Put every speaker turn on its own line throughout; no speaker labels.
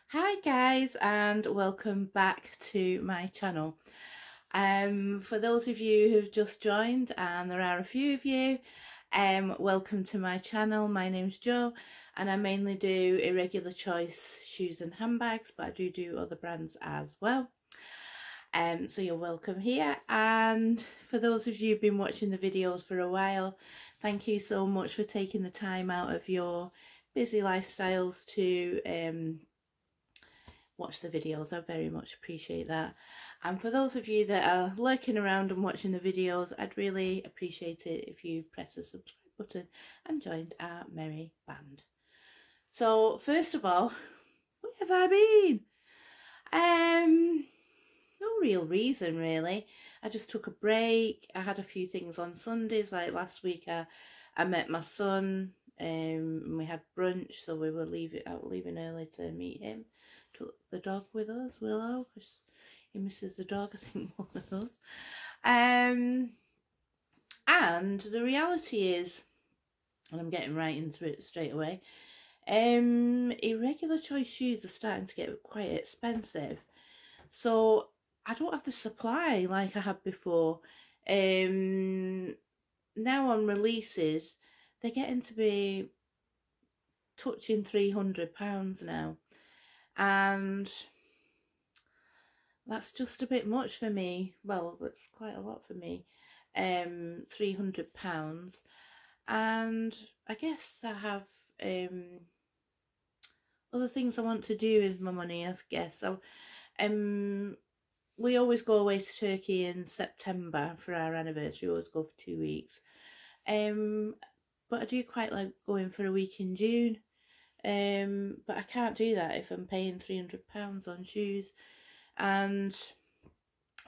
Hi guys, and welcome back to my channel. For those of you who've just joined, and there are a few of you, welcome to my channel. My name's Jo and I mainly do Irregular Choice shoes and handbags, but I do other brands as well. So you're welcome here. And for those of you who've been watching the videos for a while, thank you so much for taking the time out of your busy lifestyles to watch the videos. I very much appreciate that. And for those of you that are lurking around and watching the videos, I'd really appreciate it if you press the subscribe button and joined our merry band. So first of all, where have I been? No real reason really. I just took a break. I had a few things on Sundays, like last week I met my son and we had brunch, so we were leaving early to meet him. Took the dog with us, Willow, because he misses the dog, I think, more than us. And the reality is, and I'm getting right into it straight away, Irregular Choice shoes are starting to get quite expensive. So I don't have the supply like I had before. Now on releases, they're getting to be touching £300 now. And that's just a bit much for me. Well, it's quite a lot for me. £300. And I guess I have other things I want to do with my money, I guess. So we always go away to Turkey in September for our anniversary. We always go for 2 weeks. But I do quite like going for a week in June. But I can't do that if I'm paying £300 on shoes. And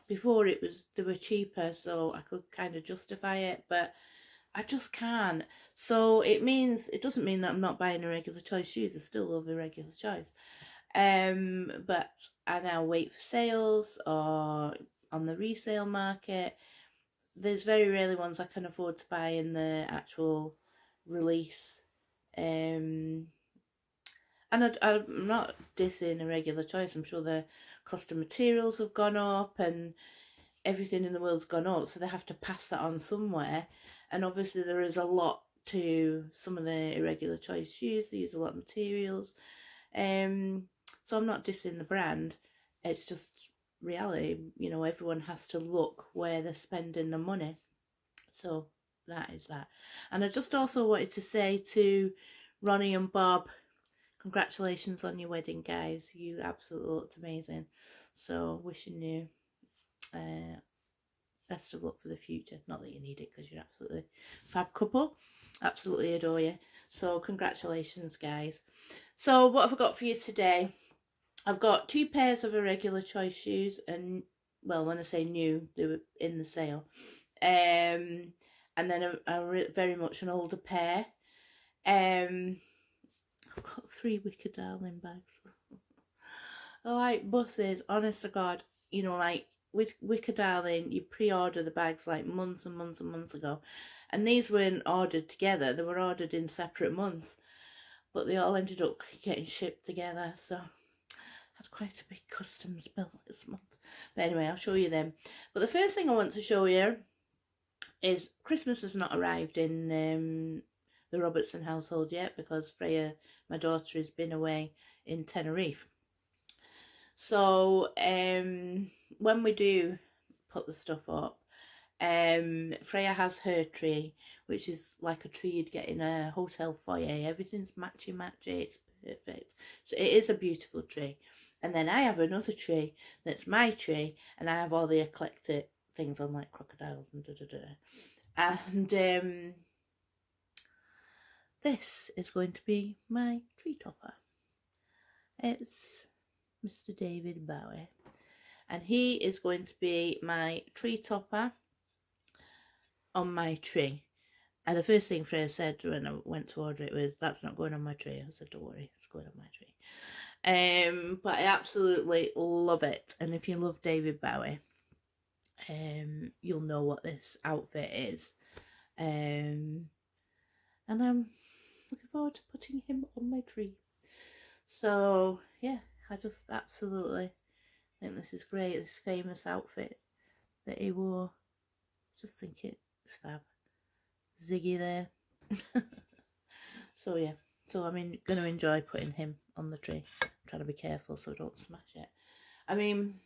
before they were cheaper, so I could kind of justify it, but I just can't. So it doesn't mean that I'm not buying Irregular Choice shoes. I still love Irregular Choice. But I now wait for sales or on the resale market. There's very rarely ones I can afford to buy in the actual release. And I'm not dissing Irregular Choice. I'm sure the cost of materials have gone up and everything in the world's gone up, so they have to pass that on somewhere. And obviously there is a lot to some of the Irregular Choice shoes. They use a lot of materials. So I'm not dissing the brand. It's just reality. You know, everyone has to look where they're spending the money. So that is that. And I just also wanted to say to Ronnie and Bob, congratulations on your wedding, guys. You absolutely looked amazing. So wishing you best of luck for the future. Not that you need it, because you're absolutely fab couple. Absolutely adore you. So congratulations, guys. So what have I got for you today? I've got 2 pairs of Irregular Choice shoes, and well, when I say new, they were in the sale. And then a very much an older pair. I've got 3 Wicker Darling bags. I like buses, honest to God. You know, like with Wicker Darling, you pre-order the bags like months and months and months ago. And these weren't ordered together. They were ordered in separate months. But they all ended up getting shipped together. So I had quite a big customs bill this month. But anyway, I'll show you them. But the first thing I want to show you is Christmas has not arrived in the Robertson household yet, because Freya, my daughter, has been away in Tenerife. So when we do put the stuff up, Freya has her tree, which is like a tree you'd get in a hotel foyer. Everything's matchy, it's perfect. So it is a beautiful tree. And then I have another tree that's my tree, and I have all the eclectic things on, like crocodiles and And this is going to be my tree topper. It's Mr. David Bowie, and he is going to be my tree topper on my tree. And the first thing Freya said when I went to order it was, "That's not going on my tree." I said, "Don't worry, it's going on my tree." But I absolutely love it. And if you love David Bowie, you'll know what this outfit is. and I'm looking forward to putting him on my tree. So yeah, I just absolutely think this is great, this famous outfit that he wore. Just think it's fab. Ziggy there. So yeah, so I'm going to enjoy putting him on the tree. I'm trying to be careful so I don't smash it. I mean,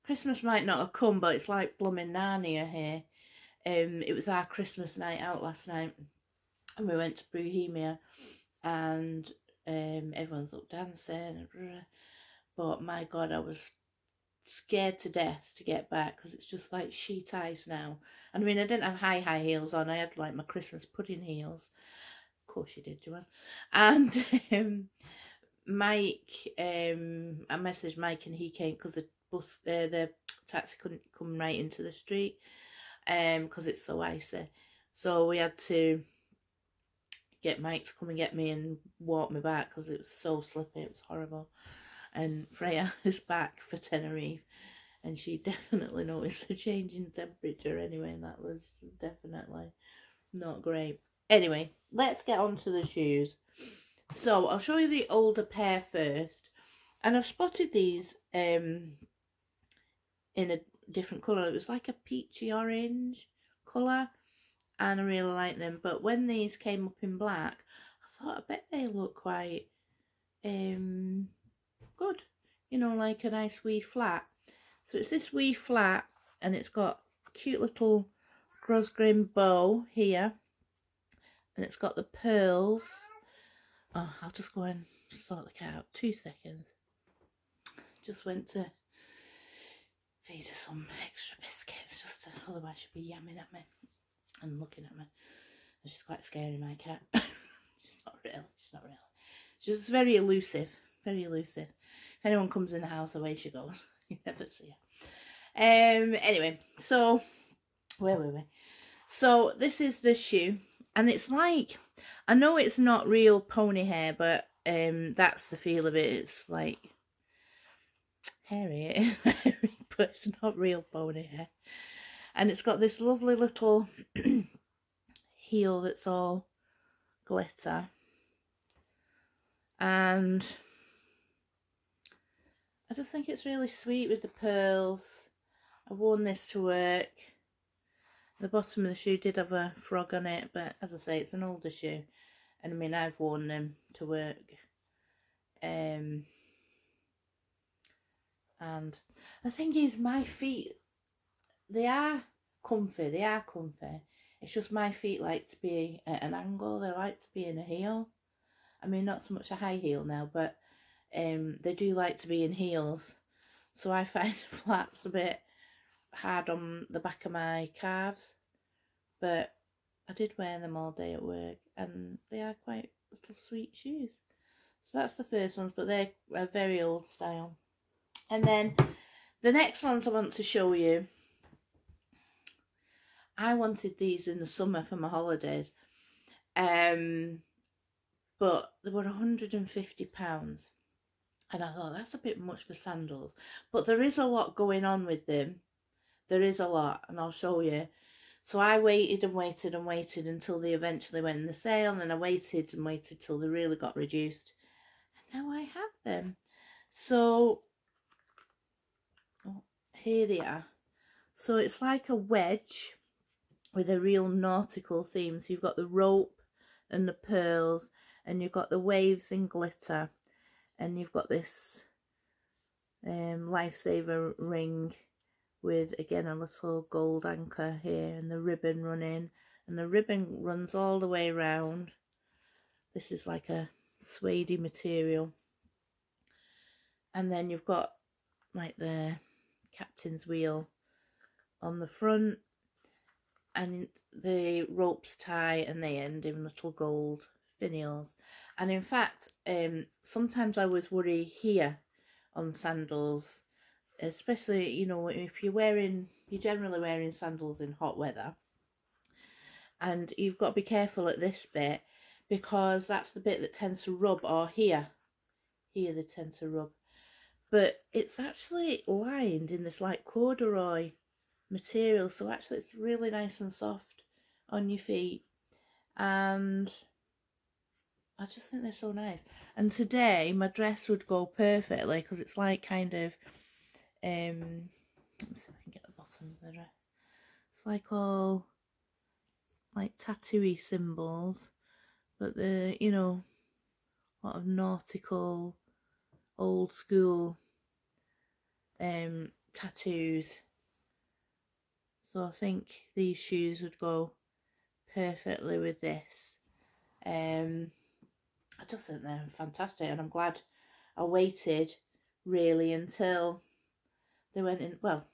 Christmas might not have come, but it's like blooming Narnia here. It was our Christmas night out last night, and we went to Bohemia, and everyone's up dancing, but my God, I was scared to death to get back because it's just like sheet ice now. And I mean, I didn't have high heels on. I had like my Christmas pudding heels. Of course you did, Joanne. And Mike, I messaged Mike and he came because the taxi couldn't come right into the street because it's so icy. So we had to get Mike to come and get me and walk me back because it was so slippy. It was horrible. And Freya is back for Tenerife, and she definitely noticed a change in temperature anyway, and that was definitely not great. Anyway, let's get on to the shoes. So I'll show you the older pair first, and I've spotted these in a different colour. It was like a peachy orange colour, and I really like them. But when these came up in black, I thought I bet they look quite good, you know, like a nice wee flat. So it's this wee flat, and it's got a cute little grosgrain bow here, and it's got the pearls. Oh, I'll just go and sort the cat out. 2 seconds. Just went to feed her some extra biscuits, otherwise she'd be yamming at me and looking at me. And she's quite scary, my cat. She's not real. She's very elusive, very elusive. If anyone comes in the house, away she goes. You never see her. Anyway, so where were we? So this is the shoe, and it's like, I know it's not real pony hair, but that's the feel of it. It's like hairy, it is hairy, but it's not real pony hair. And it's got this lovely little heel that's all glitter, and I just think it's really sweet with the pearls. I've worn this to work. The bottom of the shoe did have a frog on it, but as I say, it's an older shoe. And I mean, I've worn them to work. And the thing is, my feet, they are comfy. It's just my feet like to be at an angle. They like to be in a heel. I mean, not so much a high heel now, but they do like to be in heels. So I find flats a bit hard on the back of my calves, but I did wear them all day at work, and they are quite little sweet shoes. So that's the first ones, but they're a very old style. And then the next ones I want to show you, I wanted these in the summer for my holidays, but they were £150, and I thought that's a bit much for sandals, but there is a lot going on with them. There is a lot, and I'll show you. So I waited and waited and waited until they eventually went in the sale, and then I waited and waited till they really got reduced, and now I have them. So here they are. So it's like a wedge with a real nautical theme. So you've got the rope and the pearls, and you've got the waves and glitter, and you've got this lifesaver ring with, again, a little gold anchor here, and the ribbon running, and the ribbon runs all the way around. This is like a suede material, and then you've got like the captain's wheel on the front, and the ropes tie and they end in little gold finials. And in fact, sometimes I always worry here on sandals, especially, you know, if you're generally wearing sandals in hot weather, and you've got to be careful at this bit, because that's the bit that tends to rub, or here they tend to rub, but it's actually lined in this like corduroy material, so actually it's really nice and soft on your feet. and I just think they're so nice. And today my dress would go perfectly because it's like kind of let me see if I can get the bottom of the dress. It's like all like tattooy symbols, but the, you know, a lot of nautical old school tattoos. So I think these shoes would go perfectly with this. I just think they're fantastic, and I'm glad I waited really until they went in. Well,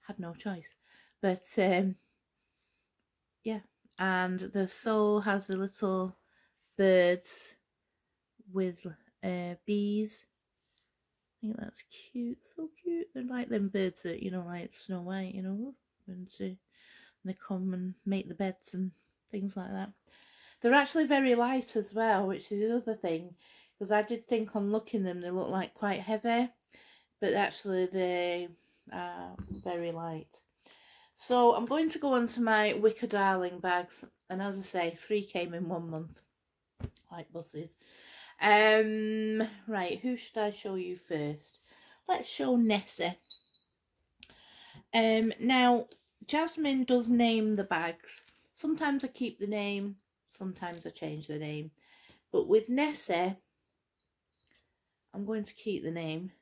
had no choice, but yeah. And the sole has the little birds with bees. I think that's cute, so cute. They're like them birds that, you know, like Snow White, you know, and they come and make the beds and things like that. They're actually very light as well, which is the other thing, because I did think on looking them they look like quite heavy, but actually they are very light. So I'm going to go on to my Wicker Darling bags, and as I say, 3 came in 1 month, like buses. Right, who should I show you first? Let's show Nessie. Now, Jasmine does name the bags. Sometimes I keep the name, sometimes I change the name. But with Nessie, I'm going to keep the name.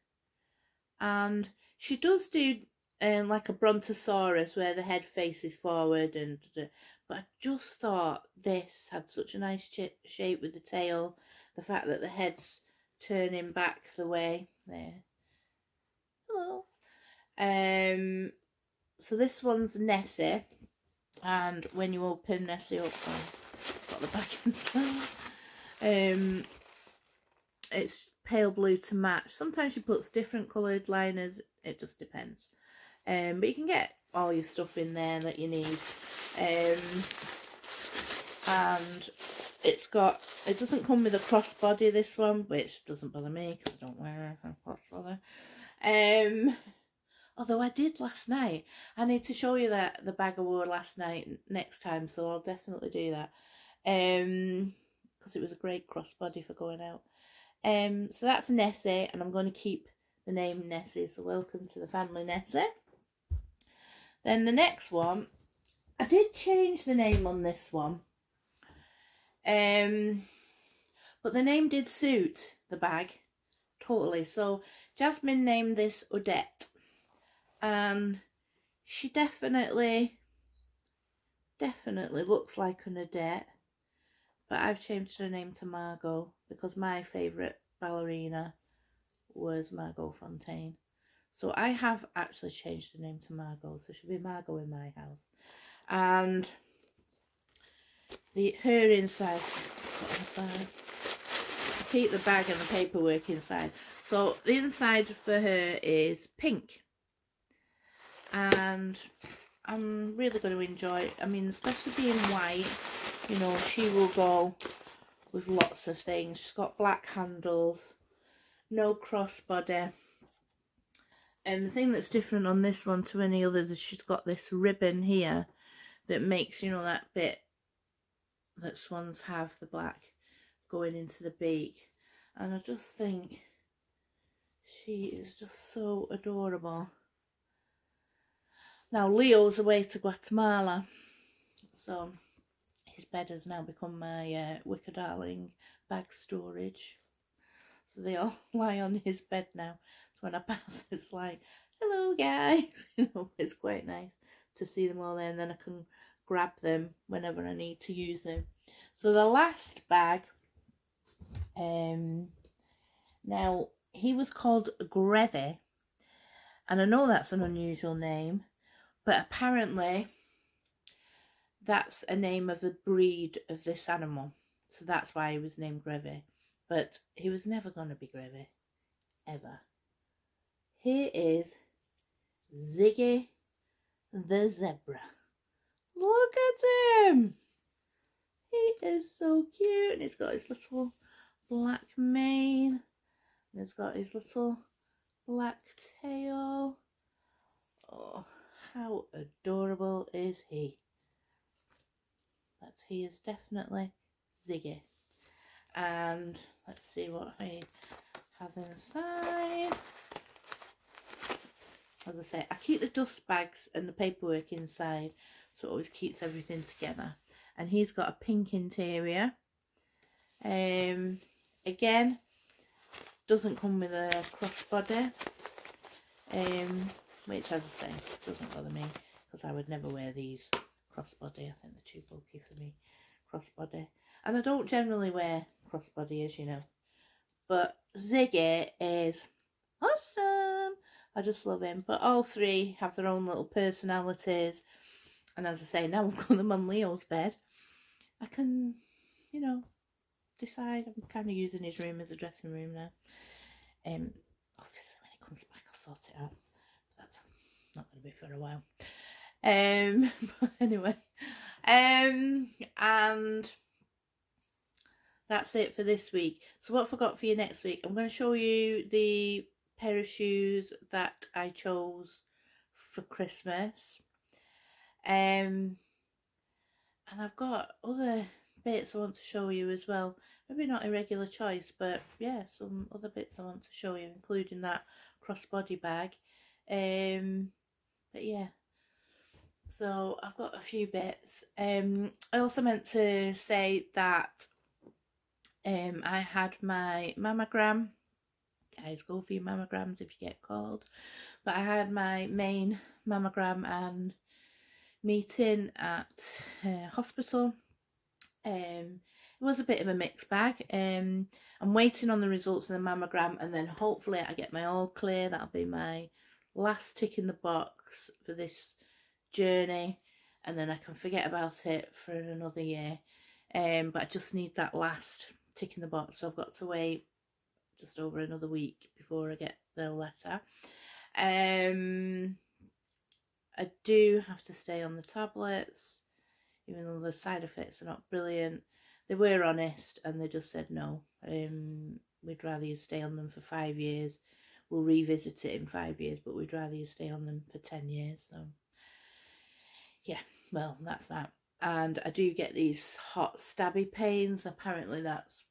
And she does do like a brontosaurus where the head faces forward, and but I just thought this had such a nice shape with the tail. The fact that the head's turning back the way there. Hello. So this one's Nessie, and when you open Nessie up, got the back inside. It's pale blue to match. Sometimes she puts different coloured liners. It just depends. But you can get all your stuff in there that you need. And it doesn't come with a crossbody, this one, which doesn't bother me because I don't wear a crossbody. Although I did last night. I need to show you the bag I wore last night next time, so I'll definitely do that. Because it was a great crossbody for going out. So that's Nessie, and I'm going to keep the name Nessie, so welcome to the family, Nessie. Then the next one, I did change the name on this one, but the name did suit the bag totally. So Jasmine named this Odette, and she definitely looks like an Odette, but I've changed her name to Margot because my favourite ballerina was Margot Fontaine. So I have actually changed the name to Margot, so she'll be Margot in my house. And her inside, keep the bag and the paperwork inside. So the inside for her is pink, and I'm really going to enjoy it. I mean, especially being white, you know, she will go with lots of things. She's got black handles, no crossbody. And the thing that's different on this one to any others is she's got this ribbon here that makes, you know, that bit that swans have, the black going into the beak. And I just think she is just so adorable. Now Leo's away to Guatemala, so his bed has now become my Wicker Darling bag storage. So they all lie on his bed now. So when I pass, it's like, hello guys. You know, it's quite nice to see them all there, and then I can grab them whenever I need to use them. So the last bag, now he was called Grevy, and I know that's an unusual name, but apparently that's a name of the breed of this animal. So that's why he was named Grevy. But he was never going to be Grevy, ever. Here is Ziggy the zebra. Look at him! He is so cute. And he's got his little black mane. And he's got his little black tail. Oh, how adorable is he? he is definitely Ziggy. And let's see what I have inside. As I say, I keep the dust bags and the paperwork inside, so it always keeps everything together. And he's got a pink interior. Again, doesn't come with a crossbody, which, as I say, doesn't bother me, because I would never wear these crossbody. I think they're too bulky for me, crossbody. And I don't generally wear crossbody, as you know. But Ziggy is awesome. I just love him. But all three have their own little personalities. And as I say, now I've got them on Leo's bed, I can, you know, decide. I'm kind of using his room as a dressing room now. Obviously when he comes back I'll sort it out. But that's not going to be for a while. But anyway. And that's it for this week. So what I forgot for you next week, I'm going to show you the pair of shoes that I chose for Christmas. And I've got other bits I want to show you as well. Maybe not Irregular Choice, but yeah, some other bits I want to show you, including that crossbody bag. But yeah, so I've got a few bits. I also meant to say that I had my mammogram. Guys, go for your mammograms if you get called. But I had my main mammogram and meeting at hospital. It was a bit of a mixed bag. I'm waiting on the results of the mammogram, and then hopefully I get my all clear. That'll be my last tick in the box for this journey, and then I can forget about it for another year. But I just need that last tick in the box, so I've got to wait just over another week before I get the letter. I do have to stay on the tablets, even though the side effects are not brilliant. They were honest and they just said no. We'd rather you stay on them for 5 years. We'll revisit it in 5 years, but we'd rather you stay on them for 10 years. So yeah, well, that's that. And I do get these hot stabby pains. Apparently that's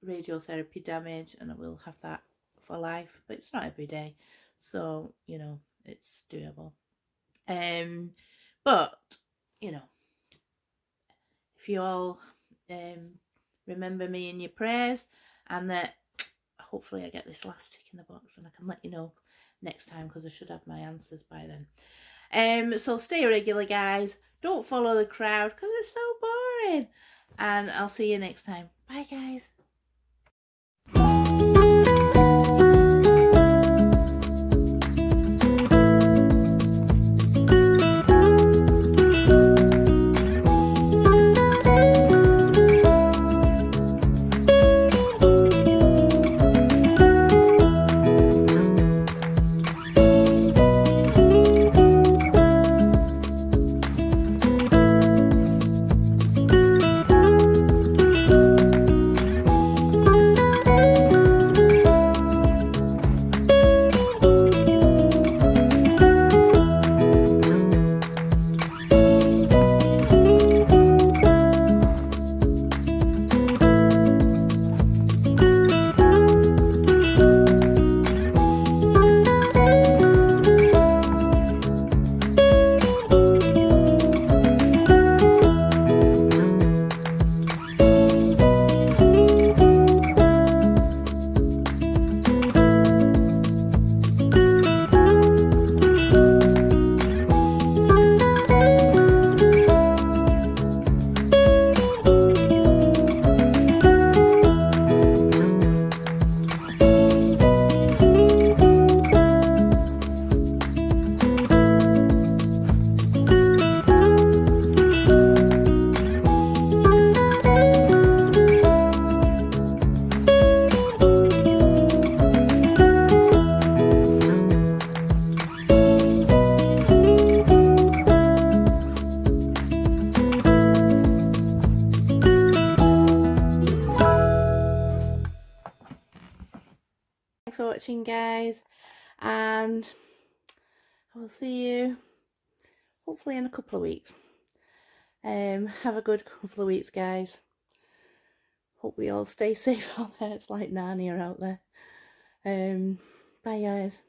radiotherapy damage, and I will have that for life, but it's not every day, so you know, it's doable. But you know, if you all remember me in your prayers, and that hopefully I get this last tick in the box and I can let you know next time, because I should have my answers by then. So stay regular, guys. Don't follow the crowd, because it's so boring. And I'll see you next time. Bye, guys. Thanks for watching, guys, and I will see you hopefully in a couple of weeks. Have a good couple of weeks, guys. Hope we all stay safe out there. It's like Narnia out there. Bye, guys.